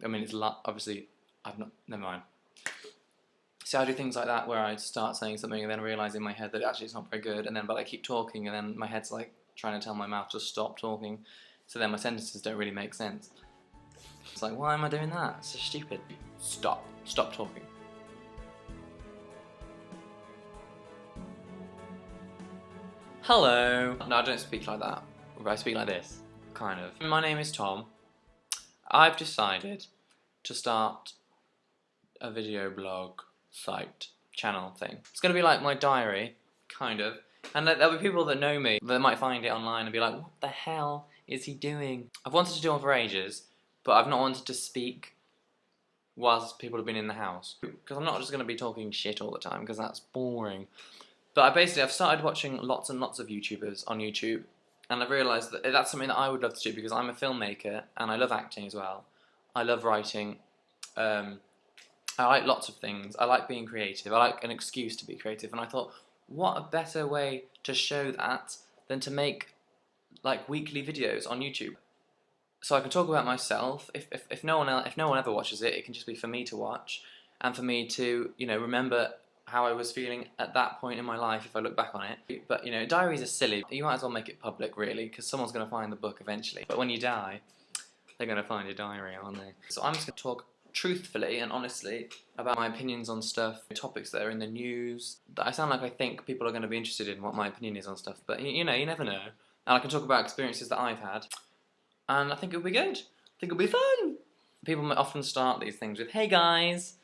I mean, it's obviously, I've not, never mind. So I do things like that where I start saying something and then realise in my head that actually it's not very good, and then but I keep talking and then my head's like trying to tell my mouth to stop talking, so then my sentences don't really make sense. It's like, why am I doing that? It's so stupid. Stop talking. Hello. No, I don't speak like that. I speak like this, kind of. My name is Tom. I've decided to start a video blog site channel thing. It's going to be like my diary, kind of. And there'll be people that know me that might find it online and be like, what the hell is he doing? I've wanted to do it for ages, but I've not wanted to speak whilst people have been in the house. Because I'm not just going to be talking shit all the time, because that's boring. But I've started watching lots and lots of YouTubers on YouTube, and I've realised that that's something that I would love to do because I'm a filmmaker and I love acting as well. I love writing. I like lots of things. I like being creative. I like an excuse to be creative. And I thought, what a better way to show that than to make like weekly videos on YouTube. So I can talk about myself. If no one ever watches it, it can just be for me to watch and for me to, you know, remember how I was feeling at that point in my life if I look back on it. But, you know, diaries are silly. You might as well make it public, really, because someone's going to find the book eventually. But when you die, they're going to find your diary, aren't they? So I'm just going to talk truthfully and honestly about my opinions on stuff, topics that are in the news. I sound like I think people are going to be interested in what my opinion is on stuff, but, you know, you never know. And I can talk about experiences that I've had, and I think it'll be good. I think it'll be fun. People often start these things with, hey guys,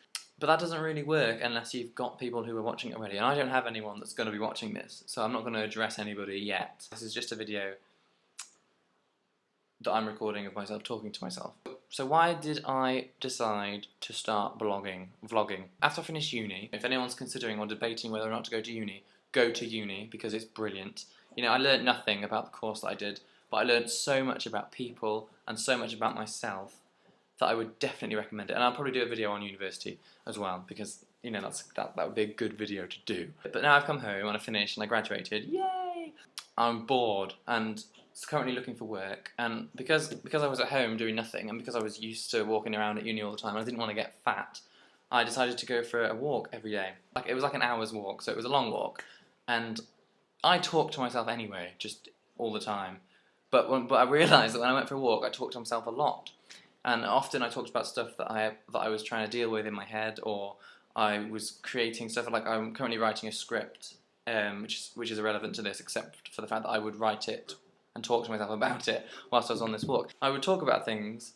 but that doesn't really work unless you've got people who are watching it already. And I don't have anyone that's going to be watching this, so I'm not going to address anybody yet. This is just a video that I'm recording of myself talking to myself. So why did I decide to start vlogging? After I finished uni, if anyone's considering or debating whether or not to go to uni because it's brilliant. You know, I learned nothing about the course that I did, but I learned so much about people and so much about myself that I would definitely recommend it. And I'll probably do a video on university as well, because, you know, that would be a good video to do. But now I've come home and I finished and I graduated, yay! I'm bored and currently looking for work, and because I was at home doing nothing, and because I was used to walking around at uni all the time and I didn't want to get fat, I decided to go for a walk every day. It was like an hour's walk, so it was a long walk, and I talked to myself anyway, just all the time. But I realised that when I went for a walk, I talked to myself a lot. And often I talked about stuff that I was trying to deal with in my head, or I was creating stuff. Like I'm currently writing a script, which is irrelevant to this, except for the fact that I would write it and talk to myself about it whilst I was on this walk. I would talk about things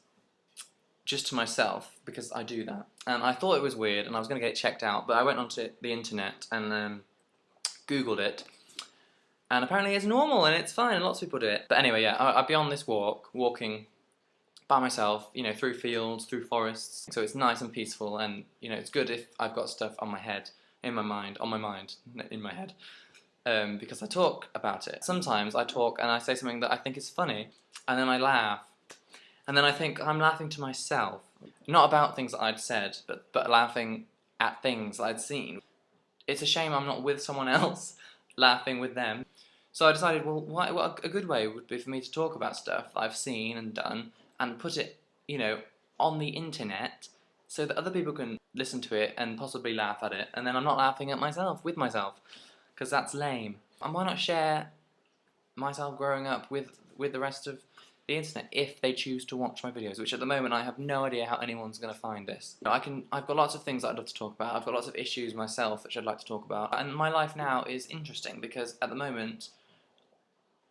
just to myself because I do that, and I thought it was weird, and I was going to get it checked out. But I went onto the internet and Googled it, and apparently it's normal and it's fine, and lots of people do it. But anyway, yeah, I'd be on this walking by myself, you know, through fields, through forests, so it's nice and peaceful, and, you know, it's good if I've got stuff on my head, in my mind, in my head, because I talk about it. Sometimes I talk and I say something that I think is funny, and then I laugh, and then I think I'm laughing to myself, not about things that I'd said, but laughing at things that I'd seen. It's a shame I'm not with someone else, laughing with them. So I decided, well, what a good way would be for me to talk about stuff that I've seen and done, and put it, you know, on the internet so that other people can listen to it and possibly laugh at it, and then I'm not laughing at myself, with myself, because that's lame. And why not share myself growing up with the rest of the internet if they choose to watch my videos, which at the moment I have no idea how anyone's going to find this. I've got lots of things that I'd love to talk about. I've got lots of issues myself which I'd like to talk about, and my life now is interesting because at the moment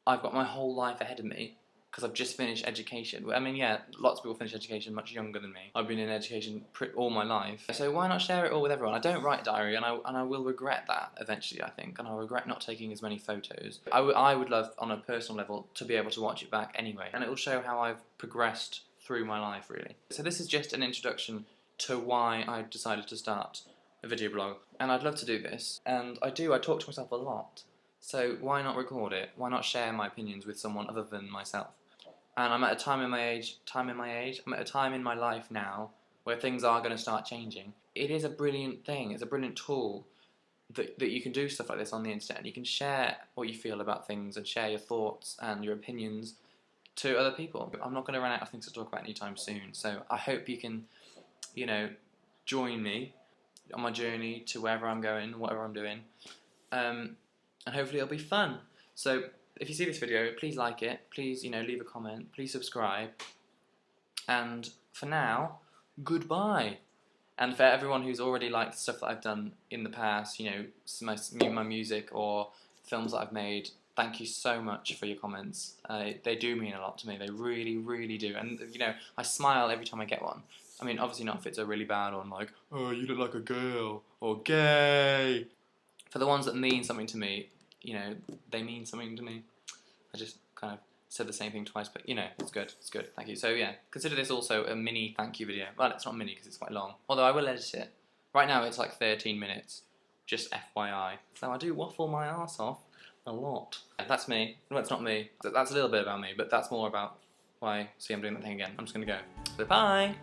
I've got my whole life ahead of me, because I've just finished education. I mean, yeah, lots of people finish education much younger than me. I've been in education all my life. So why not share it all with everyone? I don't write a diary, and I will regret that eventually, I think, and I'll regret not taking as many photos. I would love, on a personal level, to be able to watch it back anyway, and it will show how I've progressed through my life, really. So this is just an introduction to why I decided to start a video blog, and I'd love to do this, and I talk to myself a lot. So why not record it? Why not share my opinions with someone other than myself? And I'm at a time in my age, I'm at a time in my life now where things are going to start changing. It is a brilliant thing, it's a brilliant tool that you can do stuff like this on the internet, and you can share what you feel about things and share your thoughts and your opinions to other people. I'm not going to run out of things to talk about anytime soon, so I hope you can, you know, join me on my journey to wherever I'm going, whatever I'm doing, and hopefully it'll be fun. So if you see this video, please like it, please, you know, leave a comment, please subscribe, and for now, goodbye. And for everyone who's already liked stuff that I've done in the past, you know, my music or films that I've made, thank you so much for your comments. They do mean a lot to me. They really, really do. And, you know, I smile every time I get one. I mean, obviously not if it's a really bad one, like, oh, you look like a girl, or gay. For the ones that mean something to me, you know, they mean something to me. I just kind of said the same thing twice, but you know, it's good, thank you. So yeah, consider this also a mini thank you video. Well, it's not mini because it's quite long, although I will edit it. Right now it's like 13 minutes, just FYI. So I do waffle my arse off a lot. That's me. No, it's not me. That's a little bit about me, but that's more about why, see, I'm doing that thing again. I'm just gonna go. So bye!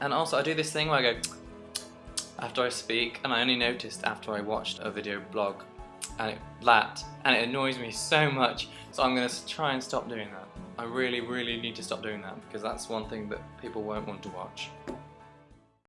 And also I do this thing where I go after I speak, and I only noticed after I watched a video blog and it annoys me so much, so I'm going to try and stop doing that. I really, really need to stop doing that because that's one thing that people won't want to watch.